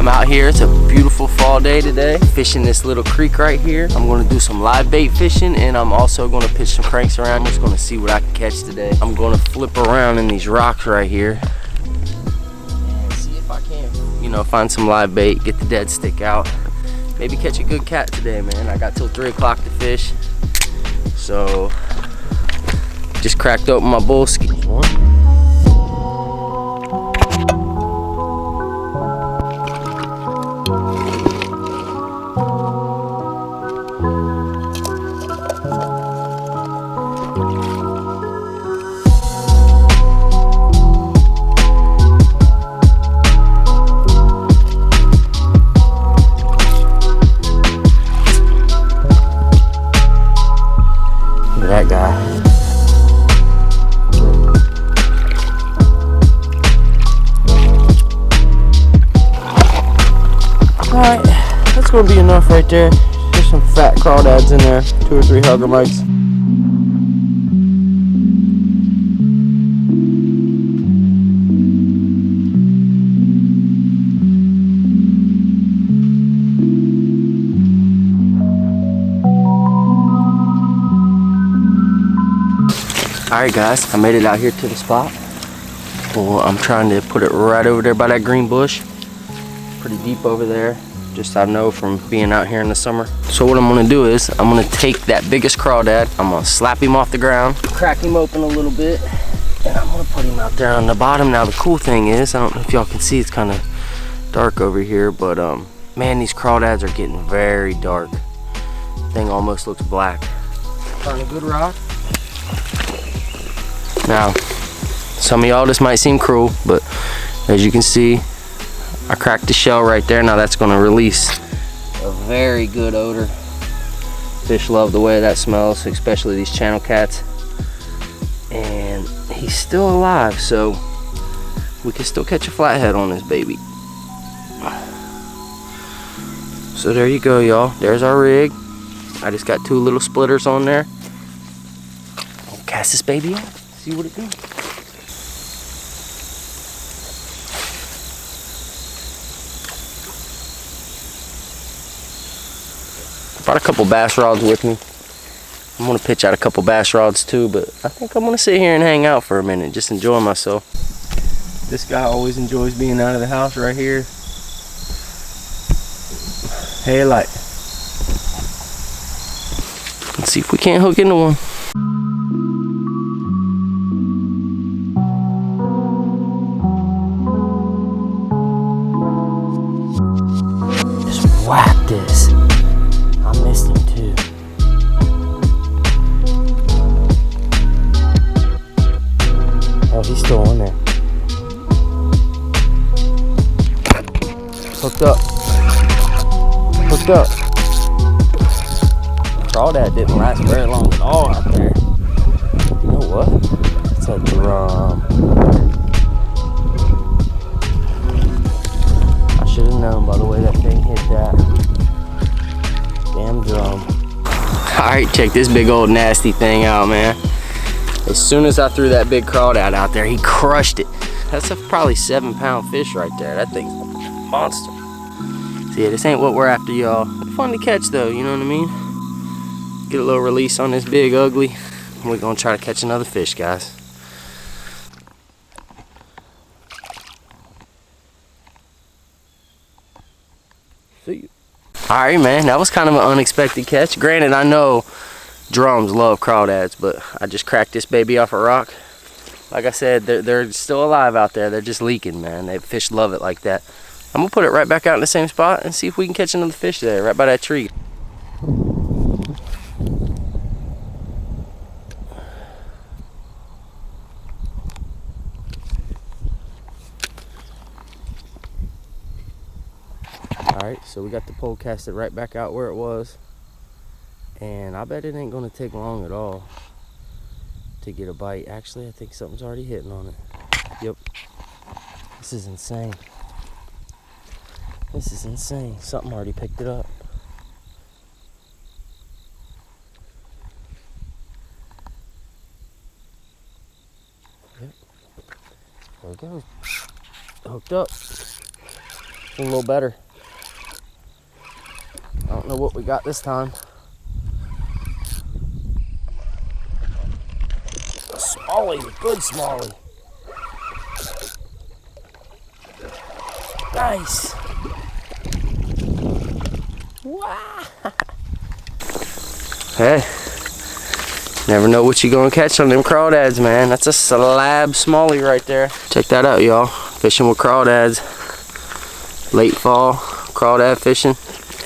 out here. It's a beautiful fall day today. Fishing this little creek right here. I'm gonna do some live bait fishing, and I'm also gonna pitch some cranks around. I'm just gonna see what I can catch today. I'm gonna flip around in these rocks right here and see if I can, you know, find some live bait, get the dead stick out. Maybe catch a good cat today, man. I got till 3 o'clock to fish. So, just cracked open my bullski. That guy. Alright, that's gonna be enough right there. There's some fat crawdads in there, 2 or 3 hugger mites. Alright guys, I made it out here to the spot. Well, I'm trying to put it right over there by that green bush. Pretty deep over there, just I know from being out here in the summer. So what I'm gonna do is, I'm gonna take that biggest crawdad, I'm gonna slap him off the ground, crack him open a little bit, and I'm gonna put him out there on the bottom. Now the cool thing is, I don't know if y'all can see, it's kind of dark over here, but man, these crawdads are getting very dark. Thing almost looks black. Find a good rock. Now, some of y'all, this might seem cruel, but as you can see, I cracked the shell right there. Now that's gonna release a very good odor. Fish love the way that smells, especially these channel cats. And he's still alive, so we can still catch a flathead on this baby. So there you go, y'all. There's our rig. I just got 2 little splitters on there. I'll cast this baby out. See what it does. Brought a couple bass rods with me. I'm gonna pitch out a couple bass rods too, but I think I'm gonna sit here and hang out for a minute, just enjoy myself. This guy always enjoys being out of the house right here. Hey, light. Let's see if we can't hook into one. Whack this. I missed him too. Oh, he's still in there. Hooked up. Hooked up. Crawdad didn't last very long at all out there. You know what? It's a drum. I should have known by the way that thing hit that damn drum. Alright, check this big old nasty thing out, man. As soon as I threw that big crawdad out there, he crushed it. That's a probably 7-pound fish right there. That thing's a monster. See, this ain't what we're after, y'all. Fun to catch though, you know what I mean? Get a little release on this big ugly. We're gonna try to catch another fish, guys. See you. Alright, man, that was kind of an unexpected catch. Granted, I know drums love crawdads, but I just cracked this baby off a rock. Like I said, they're still alive out there. They're just leaking, man. They fish love it like that. I'm gonna put it right back out in the same spot and see if we can catch another fish there, right by that tree. Alright, so we got the pole casted right back out where it was. And I bet it ain't gonna take long at all to get a bite. Actually, I think something's already hitting on it. Yep. This is insane. This is insane. Something already picked it up. Yep. There it goes. Hooked up. a little better. I don't know what we got this time. A smallie, a good smallie. Nice. Wow. Hey, never know what you're gonna catch on them crawdads, man. That's a slab smallie right there. Check that out, y'all. Fishing with crawdads. Late fall, crawdad fishing.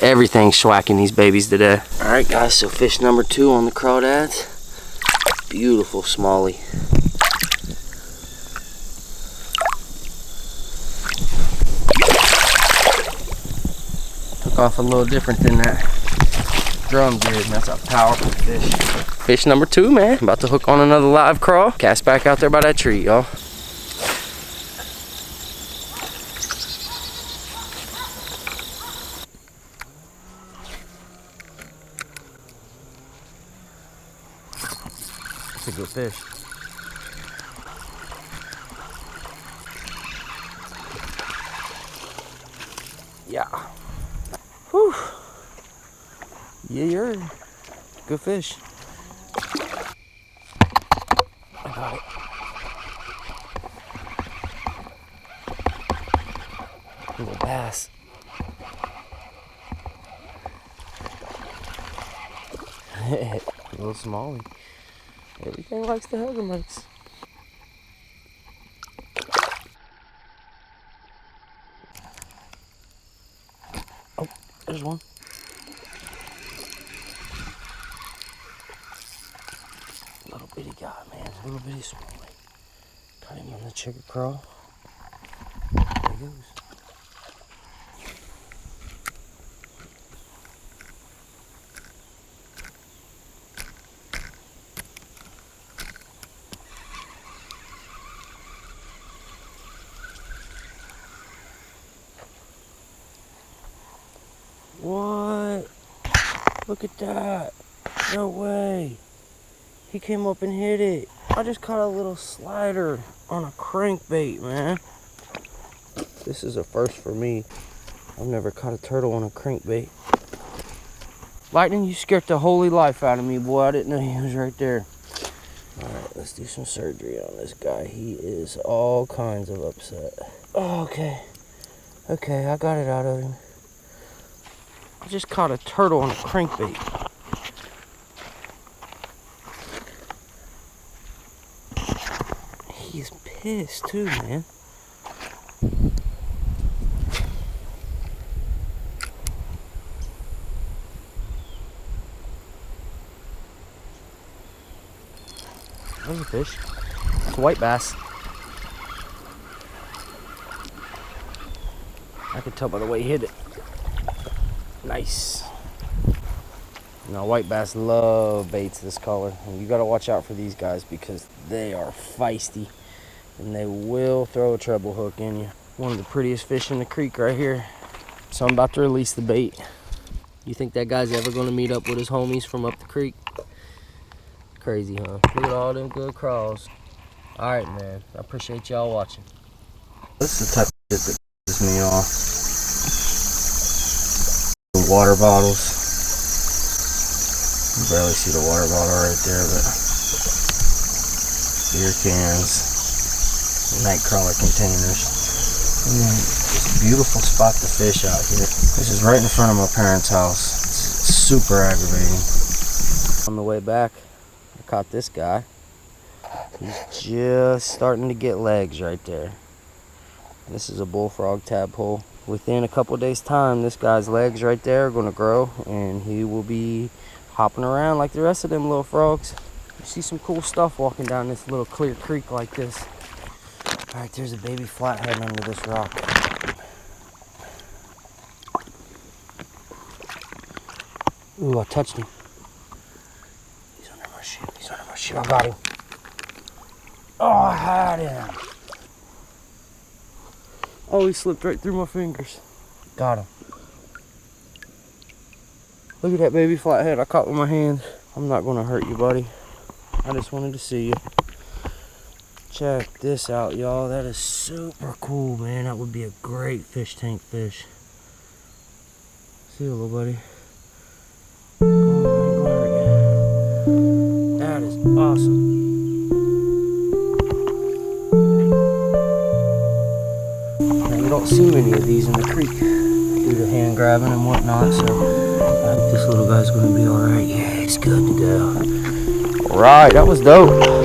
Everything's schwacking these babies today. All right, guys, so fish number 2 on the crawdads. Beautiful smallie. Took off a little different than that drum did. That's a powerful fish. Fish number 2, man. About to hook on another live crawl. Cast back out there by that tree, y'all. That's a good fish. Yeah. Whew. Yeah, you're good fish. I got it. Little bass. Little smallie. Everything likes the hugger mix. Oh, there's one. Little bitty guy, man. Little bitty smallie. Got him on the chicken crawl. There he goes. What? Look at that. No way. He came up and hit it. I just caught a little slider on a crankbait, man. This is a first for me. I've never caught a turtle on a crankbait. Lightning, you scared the holy life out of me, boy. I didn't know he was right there. All right, let's do some surgery on this guy. He is all kinds of upset. Oh, okay. Okay, I got it out of him. I just caught a turtle on a crankbait. He's pissed too, man. There's a fish. It's a white bass. I could tell by the way he hit it. Nice. Now white bass love baits this color, and you gotta watch out for these guys because they are feisty and they will throw a treble hook in you. One of the prettiest fish in the creek right here. So I'm about to release the bait. You think that guy's ever gonna meet up with his homies from up the creek? Crazy, huh? Look at all them good crawls. All right, man. I appreciate y'all watching. This is the type of shit that pisses me off. Water bottles. You barely see the water bottle right there, but beer cans, nightcrawler containers. Just a beautiful spot to fish out here. This is right in front of my parents' house. It's super aggravating. On the way back, I caught this guy. He's just starting to get legs right there. This is a bullfrog tadpole. Within a couple days time, this guy's legs right there are going to grow and he will be hopping around like the rest of them little frogs. You see some cool stuff walking down this little clear creek like this. All right, there's a baby flathead under this rock. Ooh, I touched him. He's under my shoe. He's under my shoe. I got him. Oh, I had him. Oh, he slipped right through my fingers. Got him. Look at that baby flathead I caught with my hands. I'm not going to hurt you, buddy. I just wanted to see you. Check this out, y'all. That is super cool, man. That would be a great fish tank fish. See you, little buddy. Go on, that is awesome. Now, you don't see many of these in the creek due to hand grabbing and whatnot, so I think this little guy's going to be alright. Yeah, it's good to go. Alright, that was dope.